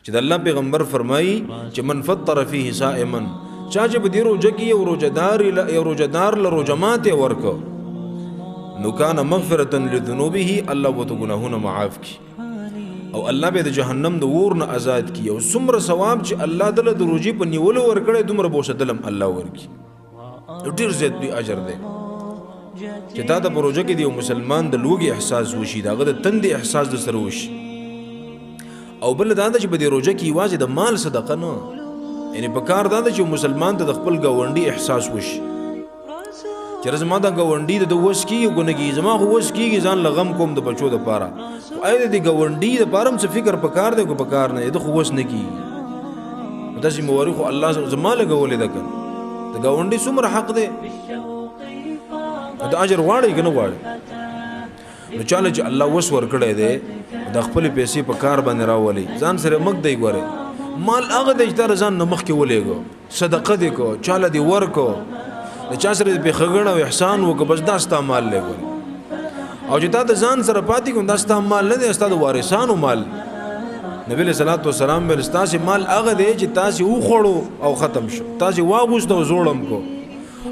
چې د الله پیغمبر فرمایي چې من فطر فيه صائما چا چې په دې روزه کې یو روزدار له روزه ماته ورکو نو کان مغفرة لذنوبه الله وته ګناهونه معاف کی او الله به د جهنم د اور نه آزاد کی او څومره ثواب چې الله دله د روزي په نیولو ورکړي دومره بوسدلم الله ورکی ډیر زیات دی اجر دی چې تا د پروژه کې دی مسلمان د لوګي احساس وشي داغه د تندې احساس د سره وشي او بل دا چې په دې روزه کې یوازې د مال صدقه نه یعنی په کار دا چې مسلمان ته د خپل ګاونډي احساس وشي چې زما دا ګاونډي د وس کیږي ګونګي زما خو وس کیږي ځان لغم کوم د بچو د پاره اې د ګاونډي د پاره څه فکر پکار دی کو پکار نه د خو وس نه کیږي داسې موري خو الله زما لګولې ده کنه د ګاونډي څومره حق دی د اجر واړی کنه واړی نو چاله چې الله وس ور کړی دی د خپل پیسې په کار باندې راولي ځان سره مګ دی ګوره مال هغه د اجتار ځان نمخ کې ولېګو صدقه دی کو چاله دی ورکو د چا سره په خګړه او احسان وک بس دا ستا مال لګو او چې تا د ځان سره پاتې کوم دا ستا مال نه دی ستا د وارثانو مال نبی له صلوات و سلام بل ستا مال هغه دی چې تاسو وخړو او ختم شو تاسو واغوست او زوړم کو